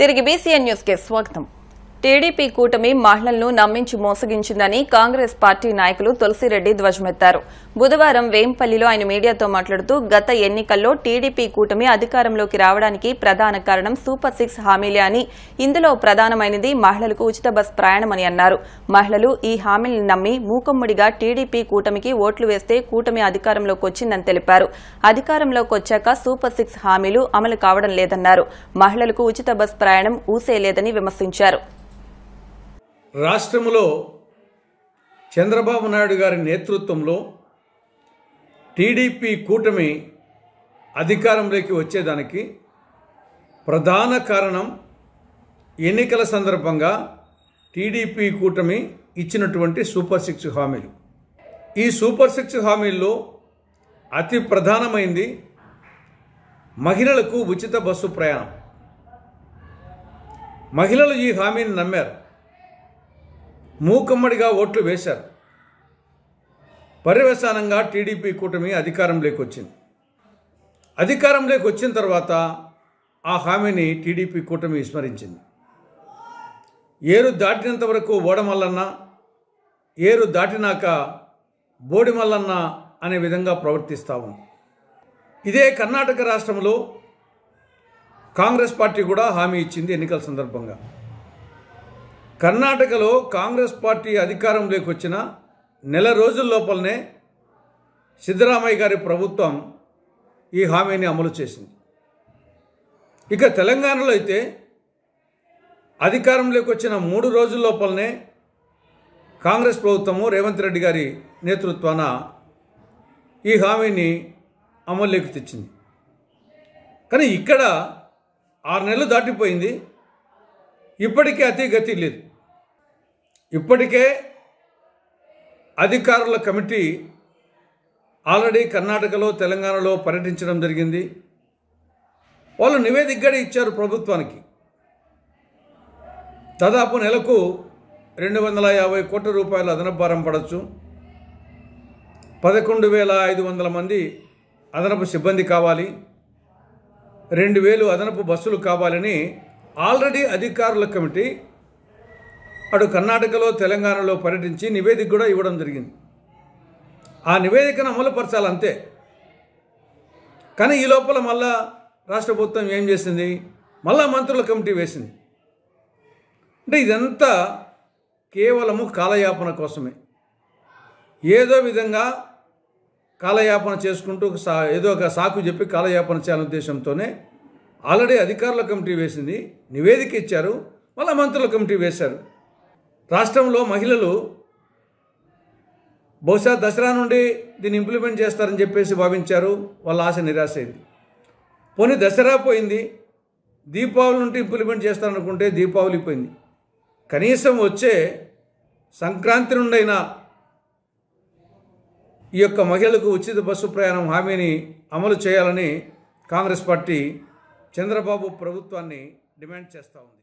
తిరిగి BCN news కి స్వాగతం. టీడీపీ కూటమి మహిళలను నమ్మించి మోసగించిందని కాంగ్రెస్ పార్టీ నాయకులు తులసిరెడ్డి ధ్వజమెత్తారు. బుధవారం వేంపల్లిలో ఆయన మీడియాతో మాట్లాడుతూ గత ఎన్నికల్లో టీడీపీ కూటమి అధికారంలోకి రావడానికి ప్రధాన కారణం సూపర్ 6 హామీలే అని, ఇందులో ప్రధానమైనది మహిళలకు ఉచిత బస్ ప్రయాణమని అన్నారు. మహిళలు ఈ హామీలను నమ్మి మూకమ్ముడిగా టీడీపీ కూటమికి ఓట్లు వేస్తే కూటమి అధికారంలోకి వచ్చిందని తెలిపారు. అధికారంలోకి వచ్చాక సూపర్ 6 హామీలు అమలు కావడం లేదన్నారు. మహిళలకు ఉచిత బస్ ప్రయాణం ఊసేలేదని విమర్శించారు. రాష్ట్రంలో చంద్రబాబు నాయుడు గారి నేతృత్వంలో టీడీపీ కూటమి అధికారంలోకి వచ్చేదానికి ప్రధాన కారణం ఎన్నికల సందర్భంగా టీడీపీ కూటమి ఇచ్చినటువంటి సూపర్ 6 హామీలు. ఈ సూపర్ 6 హామీల్లో అతి ప్రధానమైంది మహిళలకు ఉచిత బస్సు ప్రయాణం. మహిళలు ఈ హామీని నమ్మారు, మూకమ్మడిగా ఓట్లు వేశారు. పర్యవసానంగా టీడీపీ కూటమి అధికారంలోకి వచ్చింది. అధికారంలోకి వచ్చిన తర్వాత ఆ హామీని టీడీపీ కూటమి విస్మరించింది. ఏరు దాటినంత వరకు ఓడమల్లన్న, ఏరు దాటినాక బోడిమల్లన్న అనే విధంగా ప్రవర్తిస్తూ ఉంది. ఇదే కర్ణాటక రాష్ట్రంలో కాంగ్రెస్ పార్టీ కూడా హామీ ఇచ్చింది ఎన్నికల సందర్భంగా. కర్ణాటకలో కాంగ్రెస్ పార్టీ అధికారంలోకి వచ్చిన నెల రోజుల లోపలనే సిద్ధరామయ్య గారి ప్రభుత్వం ఈ హామీని అమలు చేసింది. ఇక తెలంగాణలో అయితే అధికారంలోకి వచ్చిన 3 రోజుల లోపలనే కాంగ్రెస్ ప్రభుత్వము రేవంత్ రెడ్డి గారి నేతృత్వాన ఈ హామీని అమలులోకి తెచ్చింది. కానీ ఇక్కడ 6 నెలలు దాటిపోయింది, ఇప్పటికే అతిగతి లేదు. ఇప్పటికే అధికారుల కమిటీ ఆల్రెడీ కర్ణాటకలో తెలంగాణలో పర్యటించడం జరిగింది. వాళ్ళు నివేదిక కూడా ఇచ్చారు ప్రభుత్వానికి. దాదాపు నెలకు 250 కోట్ల రూపాయల అదనపు భారం పడవచ్చు, 11,500 మంది అదనపు సిబ్బంది కావాలి, 2,000 అదనపు బస్సులు కావాలని ఆల్రెడీ అధికారుల కమిటీ అటు కర్ణాటకలో తెలంగాణలో పర్యటించి నివేదిక కూడా ఇవ్వడం జరిగింది. ఆ నివేదికను అమలుపరచాలంతే. కానీ ఈ లోపల మళ్ళా రాష్ట్ర ప్రభుత్వం ఏం చేసింది, మళ్ళా మంత్రుల కమిటీ వేసింది. అంటే ఇదంతా కేవలము కాలయాపన కోసమే. ఏదో విధంగా కాలయాపన చేసుకుంటూ ఏదో ఒక సాకు చెప్పి కాలయాపన చేయాలనే ఉద్దేశంతోనే ఆల్రెడీ అధికారుల కమిటీ వేసింది, నివేదిక ఇచ్చారు, మళ్ళీ మంత్రుల కమిటీ వేశారు. రాష్ట్రంలో మహిళలు బహుశా దసరా నుండి దీన్ని ఇంప్లిమెంట్ చేస్తారని చెప్పేసి భావించారు. వాళ్ళ ఆశ నిరాశ అయింది. పోనీ దసరా పోయింది, దీపావళి నుండి ఇంప్లిమెంట్ చేస్తారనుకుంటే దీపావళి పోయింది. కనీసం వచ్చే సంక్రాంతి నుండైనా ఈ యొక్క మహిళలకు ఉచిత బస్సు ప్రయాణం హామీని అమలు చేయాలని కాంగ్రెస్ పార్టీ చంద్రబాబు ప్రభుత్వాన్ని డిమాండ్ చేస్తూ ఉంది.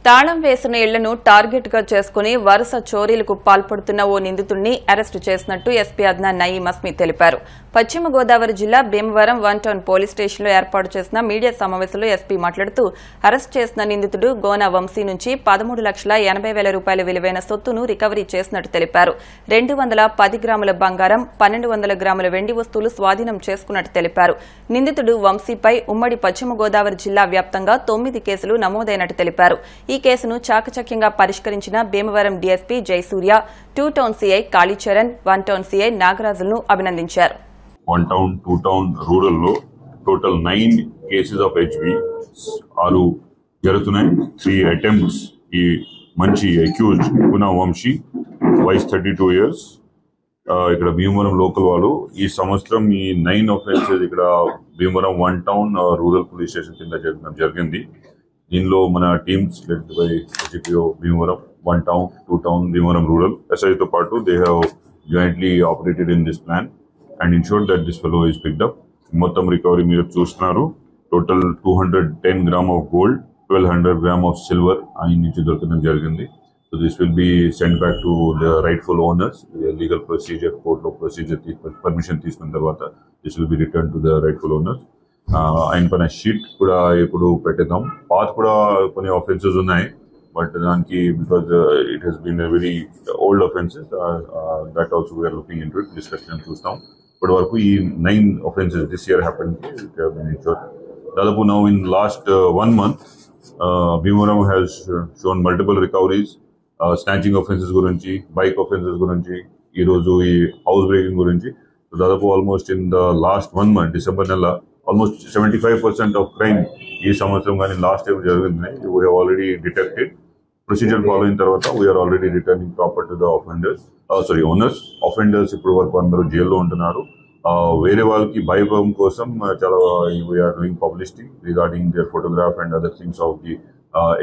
తాళం వేసిన ఇళ్లను టార్గెట్ గా చేసుకుని వరుస చోరీలకు పాల్పడుతున్న ఓ నిందితుడిని అరెస్టు చేసినట్టు ఎస్పీ అద్నాన్ నయీం అస్మి తెలిపారు. పశ్చిమ గోదావరి జిల్లా భీమవరం 1 టౌన్ పోలీస్ స్టేషన్లో ఏర్పాటు చేసిన మీడియా సమావేశంలో ఎస్పీ మాట్లాడుతూ అరెస్టు చేసిన నిందితుడు గోనా వంశీ నుంచి 13,80,000 రూపాయల విలువైన సొత్తును రికవరీ చేసినట్టు తెలిపారు. 210 గ్రాముల బంగారం, 1,200 గ్రాముల వెండి వస్తువులు స్వాధీనం చేసుకున్నట్టు తెలిపారు. నిందితుడు వంశీపై ఉమ్మడి పశ్చిమ గోదావరి జిల్లా వ్యాప్తంగా 9 కేసులు నమోదైనట్టు తెలిపారు. ఈ కేసును చాకచక్యంగా పరిష్కరించిన Bhimavaram DSP Jayasurya, 2 town CI Kalicharan, 1 town CI నాగరాజులను అభినందించారు. 1 టౌన్ 2 టౌన్ రూరల్ లో టోటల్ 9 కేసెస్ ఆఫ్ హెచ్బి 6 జరుగుతున్నాయి. 3 అటెంప్ట్స్. ఈ మంచి అక్యూజ్ గునా వంశీ, వయసు 32 years, ఇక్కడ భీమవరం లోకల్ వాళ్ళు. ఈ సంవత్సరం ఈ 9 offenses ఇక్కడ Bhimavaram 1 town rural police station కింద జరిగింది. దీనిలో మన teams led by SDPO Bhimavaram 1 town 2 town Bhimavaram rural ఎస్ఐతో పాటు they have jointly operated in this plan and insured that this fellow is picked up. మొత్తం రికవరీ మీరు చూస్తున్నారు. Total 210 gram of gold, 1,200 gram of silver ఆయన నుంచి దొరకడం జరిగింది. So this will be send back to the rightful owners. Legal procedure, కోర్టులో procedure permission తీసుకున్న తర్వాత this will B return to the rightful owners. ఆయన పైన షీట్ కూడా ఇప్పుడు పెట్టేద్దాం. పాత కూడా కొన్ని ఆఫెన్సెస్ ఉన్నాయి, బట్ దానికి because it has been very old offences, that also we are looking into it, discussion చూస్తాం. ఇప్పటి వరకు ఈ 9 offenses దిస్ ఇయర్ హ్యాపెన్. దాదాపు now in last 1 month Bhimavaram has shown multiple recoveries, snatching offences గురించి, bike offences గురించి, ఈ రోజు ఈ హౌస్ బ్రేకింగ్ గురించి. దాదాపు almost in the last 1 month December నెల ఆల్మోస్ట్ 75% ఆఫ్ క్రైమ్ ఈ సంవత్సరం కానీ లాస్ట్ టైం జరిగింది. We have already detected. Procedure follow అయిన తర్వాత we are already returning proper to the owners. Offenders ఇప్పుడు వరకు అందరూ జైల్లో ఉంటున్నారు. వేరే వాళ్ళకి భయభం కోసం చాలా we are doing publicity regarding their photograph and other things of the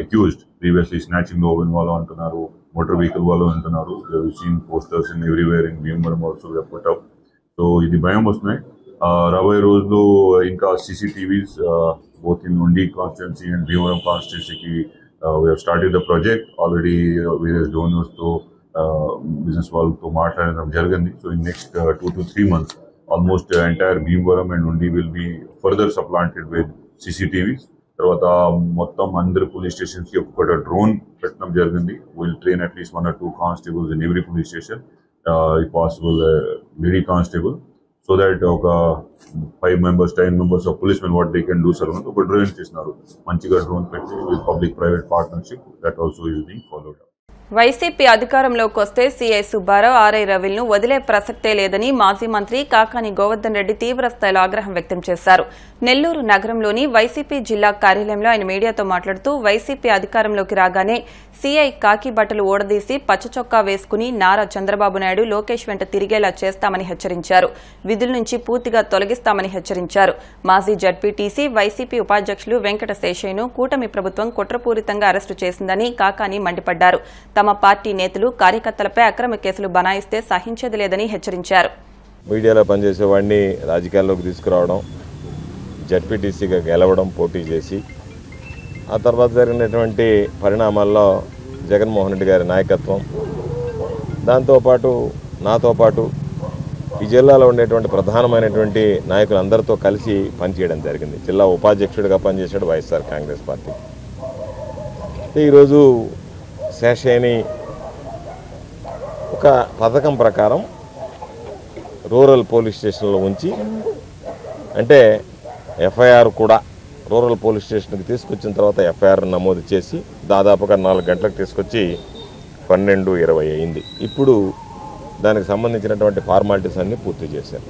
accused. Previously snatching లో వాళ్ళు అంటున్నారు, మోటార్ వెహికల్ వాళ్ళు అంటున్నారు. Seen posters in everywhere in Bhimavaram also put up. So ఇది భయం వస్తున్నాయి. రాబోయే రోజుల్లో ఇంకా CCTVs both in Undi constituency and Bhimaram constituency we have started the project already. Various donors to business వాళ్ళతో మాట్లాడడం జరిగింది. So in next 2 to 3 months almost entire Bhimaram and Undi will be further supplanted with CCTVs. తర్వాత మొత్తం అందరు police stations కి ఒక drone పెట్టడం జరిగింది. Will train at least 1 or 2 constables in every police station, if possible lady constable, so that ఒక 5 members 10 members of policemen what they can do sir. ఒక drone చేస్తున్నారు, మంచిగా డ్రోన్ పెట్టి with public private partnership, that also is being followed up. YCP అధికారంలోకి వస్తే CI Subbarao, RI రవిలను వదిలే ప్రసక్తే లేదని మాజీ మంత్రి కాకాని గోవర్ధన్ రెడ్డి తీవ్రస్థాయిలో ఆగ్రహం వ్యక్తం చేశారు. నెల్లూరు నగరంలోని వైసీపీ జిల్లా కార్యాలయంలో ఆయన మీడియాతో మాట్లాడుతూ వైసీపీ అధికారంలోకి రాగానే సీఐ కాకి బట్టలు ఓడదీసి పచ్చచొక్కా వేసుకుని నారా చంద్రబాబు నాయుడు, లోకేష్ వెంట తిరిగేలా చేస్తామని హెచ్చరించారు. విధుల నుంచి పూర్తిగా తొలగిస్తామని హెచ్చరించారు. మాజీ జడ్పీటీసీ, వైసీపీ ఉపాధ్యక్షులు వెంకట శేషయ్యను కూటమి ప్రభుత్వం కుట్రపూరితంగా అరెస్టు చేసిందని కాకాని మండిపడ్డారు. తమ పార్టీ నేతలు, కార్యకర్తలపై అక్రమ కేసులు బనాయిస్తే సహించేది లేదని హెచ్చరించారు. మీడియాలో పనిచేసేవాడిని రాజకీయాల్లోకి తీసుకురావడం, జడ్పీటీసీగా గెలవడం, పోటీ చేసి ఆ తర్వాత జరిగినటువంటి పరిణామాల్లో జగన్మోహన్ రెడ్డి గారి నాయకత్వం, దాంతోపాటు నాతో పాటు ఈ జిల్లాలో ఉండేటువంటి ప్రధానమైనటువంటి నాయకులందరితో కలిసి పనిచేయడం జరిగింది. జిల్లా ఉపాధ్యక్షుడిగా పనిచేశాడు వైఎస్ఆర్ కాంగ్రెస్ పార్టీ. ఈరోజు శేషయ్యని ఒక పథకం ప్రకారం రూరల్ పోలీస్ స్టేషన్లో ఉంచి, అంటే ఎఫ్ఐఆర్ కూడా రూరల్ పోలీస్ స్టేషన్కి తీసుకొచ్చిన తర్వాత ఎఫ్ఐఆర్ నమోదు చేసి దాదాపుగా 4 గంటలకు తీసుకొచ్చి 12:20 అయింది. ఇప్పుడు దానికి సంబంధించినటువంటి ఫార్మాలిటీస్ అన్నీ పూర్తి చేశారు.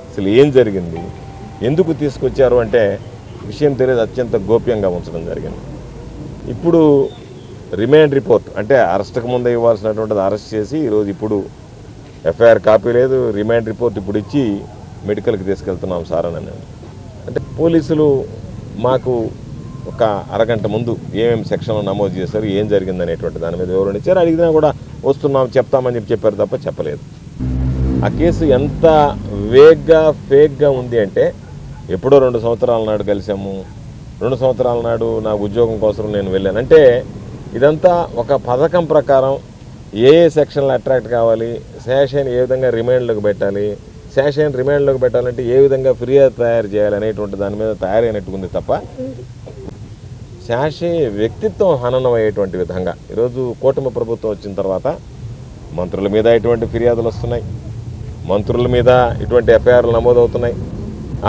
అసలు ఏం జరిగింది, ఎందుకు తీసుకొచ్చారు అంటే విషయం తెలియదు, అత్యంత గోప్యంగా ఉంచడం జరిగింది. ఇప్పుడు రిమాండ్ రిపోర్ట్ అంటే అరెస్ట్కి ముందే ఇవ్వాల్సినటువంటిది అరెస్ట్ చేసి ఈరోజు ఇప్పుడు ఎఫ్ఐఆర్ కాపీ లేదు, రిమాండ్ రిపోర్ట్ ఇప్పుడు ఇచ్చి మెడికల్కి తీసుకెళ్తున్నాం సార్ అని అన్నాడు. అంటే పోలీసులు మాకు ఒక అరగంట ముందు ఏమేమి సెక్షన్లు నమోదు చేశారు, ఏం జరిగిందనేటువంటి దాని మీద వివరణ ఇచ్చారు. అడిగినా కూడా వస్తున్నాం చెప్తామని చెప్పారు తప్ప చెప్పలేదు. ఆ కేసు ఎంత వేగ్గా ఫేక్గా ఉంది అంటే ఎప్పుడో 2 సంవత్సరాల నాడు కలిసాము, 2 సంవత్సరాల నాడు నా ఉద్యోగం కోసం నేను వెళ్ళాను అంటే ఇదంతా ఒక పథకం ప్రకారం ఏ సెక్షన్లు అట్రాక్ట్ కావాలి, శేషయ్యని ఏ విధంగా రిమాండ్లోకి పెట్టాలి, శేషయ్యని రిమాండ్లోకి పెట్టాలంటే ఏ విధంగా ఫిర్యాదు తయారు చేయాలి అనేటువంటి దాని మీద తయారైనట్టుకుంది తప్ప శేషయ్య వ్యక్తిత్వం హననం అయ్యేటువంటి విధంగా ఈరోజు కూటమి ప్రభుత్వం వచ్చిన తర్వాత మంత్రుల మీద ఇటువంటి ఫిర్యాదులు వస్తున్నాయి, మంత్రుల మీద ఇటువంటి ఎఫ్ఐఆర్లు నమోదవుతున్నాయి.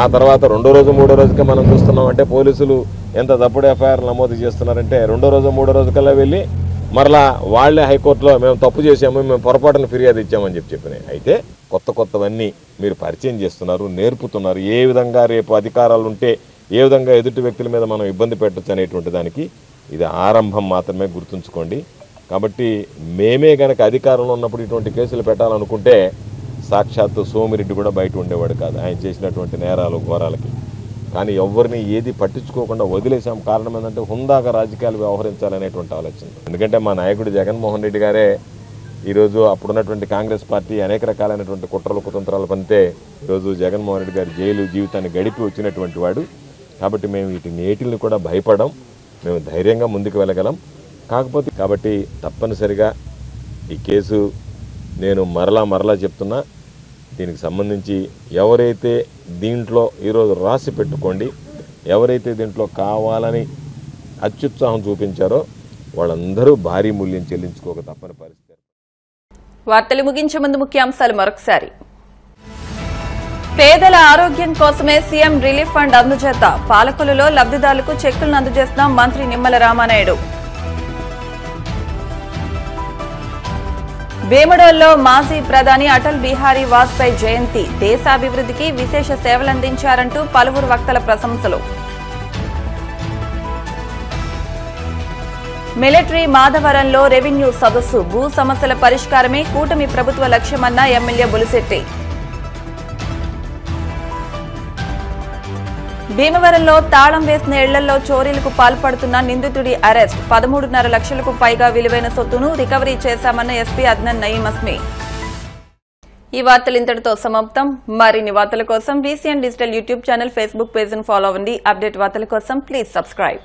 ఆ తర్వాత 2వ రోజు 3వ రోజుకే మనం చూస్తున్నాం. అంటే పోలీసులు ఎంత తప్పుడు ఎఫ్ఐఆర్ నమోదు చేస్తున్నారంటే 2వ రోజు 3వ రోజు కల్లా వెళ్ళి మరలా వాళ్లే హైకోర్టులో మేము తప్పు చేసాము, మేము పొరపాటున ఫిర్యాదు ఇచ్చామని చెప్పినాయి. అయితే కొత్తవన్నీ మీరు పరిచయం చేస్తున్నారు, నేర్పుతున్నారు. ఏ విధంగా రేపు అధికారాలు ఉంటే ఏ విధంగా ఎదుటి వ్యక్తుల మీద మనం ఇబ్బంది పెట్టచ్చు అనేటువంటి దానికి ఇది ఆరంభం మాత్రమే, గుర్తుంచుకోండి. కాబట్టి మేమే గనక అధికారంలో ఉన్నప్పుడు ఇటువంటి కేసులు పెట్టాలనుకుంటే సాక్షాత్తు సోమిరెడ్డి కూడా బయట ఉండేవాడు కాదు ఆయన చేసినటువంటి నేరాలు ఘోరాలకి. కానీ ఎవరిని ఏది పట్టించుకోకుండా వదిలేసాం. కారణం ఏంటంటే హుందాగా రాజకీయాలు వ్యవహరించాలనేటువంటి ఆలోచన. ఎందుకంటే మా నాయకుడు జగన్మోహన్ రెడ్డి గారే ఈరోజు అప్పుడున్నటువంటి కాంగ్రెస్ పార్టీ అనేక రకాలైనటువంటి కుట్రలు కుతంత్రాలు పంతే ఈరోజు జగన్మోహన్ రెడ్డి గారి జైలు జీవితాన్ని గడిపి వచ్చినటువంటి వాడు. కాబట్టి మేము వీటిని కూడా భయపడం, మేము ధైర్యంగా ముందుకు వెళ్ళగలం. కాబట్టి తప్పనిసరిగా ఈ కేసు నేను మరలా చెప్తున్నా, దీనికి సంబంధించి ఎవరైతే దీంట్లో ఈరోజు రాసి పెట్టుకోండి, ఎవరైతే దీంట్లో కావాలని అత్యుత్సాహం చూపించారో వాళ్ళందరూ భారీ మూల్యం చెల్లించుకోక తప్పని పరిస్థితి. వార్తలు ముగించే ముందు ముఖ్యాంశాలు మరొకసారి. పేదల ఆరోగ్యం కోసమే సీఎం రిలీఫ్ ఫండ్ అందజేత పాలకులలో లబ్ధిదారులకు చెక్కులను అందజేసిన మంత్రి నిమ్మల రామానాయుడు. వేమడోల్లో మాజీ ప్రధాని అటల్ బిహారీ వాజ్పేయి జయంతి, దేశాభివృద్ధికి విశేష సేవలందించారంటూ పలువురు వక్తల ప్రశంసలు. మిలిటరీ మాధవరంలో రెవెన్యూ సదస్సు, భూ సమస్యల పరిష్కారమే కూటమి ప్రభుత్వ లక్ష్యమన్న ఎమ్మెల్యే బొలిశెట్టి. భీమవరంలో తాళం వేసిన ఇళ్లలో చోరీలకు పాల్పడుతున్న నిందితుడి అరెస్ట్, 13.5 లక్షలకు పైగా విలువైన సొత్తును రికవరీ చేశామన్న ఎస్పీ అద్నాన్ నయీం మస్మి. ఈ వార్తలు ఇంతటితో సమాప్తం. మరిన్ని వార్తల కోసం VCN digital YouTube channel, Facebook page ను ఫాలో అవ్వండి. అప్డేట్ వార్తల కోసం ప్లీజ్ సబ్స్క్రైబ్.